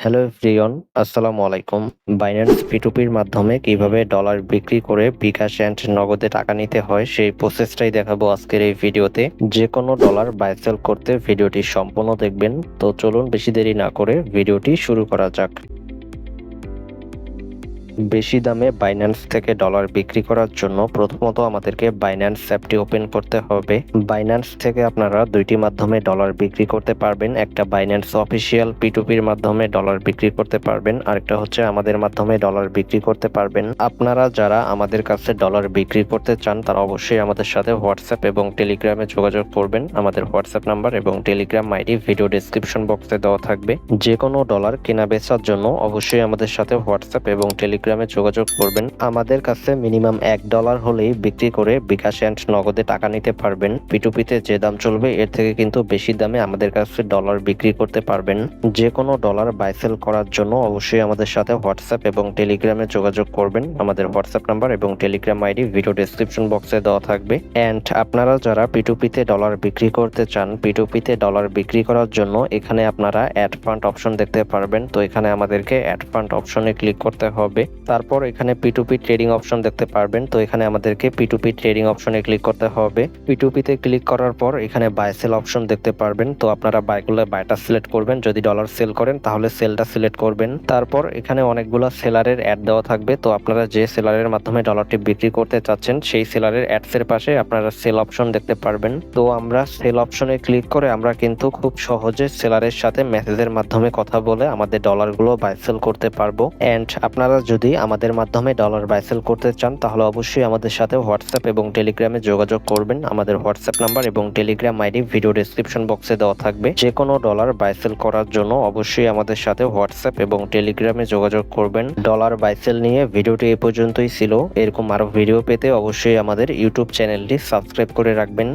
Hello everyone, আসসালামু আলাইকুম। Binance P2P-র মাধ্যমে কিভাবে ডলার বিক্রি করে বিকাশ অ্যান্ড নগদে টাকা নিতে হয় সেই প্রসেসটাই দেখাবো আজকের এই ভিডিওতে। যে কোনো ডলার বাই সেল করতে ভিডিওটি সম্পূর্ণ দেখবেন। তো চলুন বেশি দেরি না করে ভিডিওটি শুরু করা যাক। বেশি দামে বাইন্যান্স থেকে ডলার বিক্রি করার জন্য প্রথমত আমাদেরকে বাইন্যান্স অ্যাপটি ওপেন করতে হবে। বাইন্যান্স থেকে আপনারা দুইটি মাধ্যমে ডলার বিক্রি করতে পারবেন। একটা বাইন্যান্স অফিসিয়াল P2P-র মাধ্যমে ডলার বিক্রি করতে পারবেন, আরেকটা হচ্ছে আমাদের মাধ্যমে ডলার বিক্রি করতে পারবেন। আপনারা যারা আমাদের কাছে ডলার বিক্রি করতে চান তারা অবশ্যই আমাদের সাথে হোয়াটসঅ্যাপ এবং টেলিগ্রামে যোগাযোগ করবেন। আমাদের হোয়াটসঅ্যাপ নাম্বার এবং টেলিগ্রাম আইডি ভিডিও ডেসক্রিপশন বক্সে দেওয়া থাকবে। যে কোনো ডলার কেনা বেচার জন্য অবশ্যই আমাদের সাথে হোয়াটসঅ্যাপ এবং টেলিগ্রামে যোগাযোগ করবেন। আমাদের কাছে মিনিমাম $1 হলেই বিক্রি করে বিকাশ অ্যান্ড নগদে টাকা নিতে পারবেন। P2P-তে যে দাম চলবে এর থেকে কিন্তু বেশি দামে আমাদের কাছে ডলার বিক্রি করতে পারবেন। যে কোনো ডলার বাই সেল করার জন্য অবশ্যই আমাদের সাথে হোয়াটসঅ্যাপ এবং টেলিগ্রামে যোগাযোগ করবেন। আমাদের হোয়াটসঅ্যাপ নাম্বার এবং টেলিগ্রাম আইডি ভিডিও ডেসক্রিপশন বক্সে দেওয়া থাকবে। অ্যান্ড আপনারা যারা P2P-তে ডলার বিক্রি করতে চান, P2P-তে ডলার বিক্রি করার জন্য এখানে আপনারা অ্যাড ফান্ড অপশন দেখতে পারবেন। তো এখানে আমাদেরকে অ্যাড ফান্ড অপশনে ক্লিক করতে হবে। তারপর এখানে P2P ট্রেডিং অপশন দেখতে পারবেন। তো এখানে আমাদেরকে P2P ট্রেডিং অপশনে ক্লিক করতে হবে। P2P-তে ক্লিক করার পর এখানে বাই সেল অপশন দেখতে পারবেন। তো আপনারা বাই করলে বাইটা সিলেক্ট করবেন, যদি ডলার সেল করেন তাহলে সেলটা সিলেক্ট করবেন। তারপর এখানে অনেকগুলো সেলারের অ্যাড দেওয়া থাকবে। তো আপনারা যে সেলারের মাধ্যমে ডলারটি বিক্রি করতে চাচ্ছেন সেই সেলারের অ্যাডসের পাশে আপনারা সেল অপশন দেখতে পারবেন। তো আমরা সেল অপশনে ক্লিক করে আমরা কিন্তু খুব সহজে সেলারের সাথে মেসেজের মাধ্যমে কথা বলে আমাদের ডলারগুলো বাই সেল করতে পারবো। অ্যান্ড আপনারা যদি আমাদের মাধ্যমে ডলার বাই সেল করতে চান তাহলে অবশ্যই আমাদের সাথে হোয়াটসঅ্যাপ এবং টেলিগ্রামে যোগাযোগ করবেন। আমাদের হোয়াটসঅ্যাপ নাম্বার এবং টেলিগ্রাম আইডি ভিডিও ডেসক্রিপশন বক্সে দেওয়া থাকবে। যে কোনো ডলার বাই সেল করার জন্য অবশ্যই আমাদের সাথে হোয়াটসঅ্যাপ এবং টেলিগ্রামে যোগাযোগ করবেন। ডলার বাই সেল নিয়ে ভিডিওটি এই পর্যন্তই ছিল। এরকম আরো ভিডিও পেতে অবশ্যই আমাদের ইউটিউব চ্যানেলটি সাবস্ক্রাইব করে রাখবেন।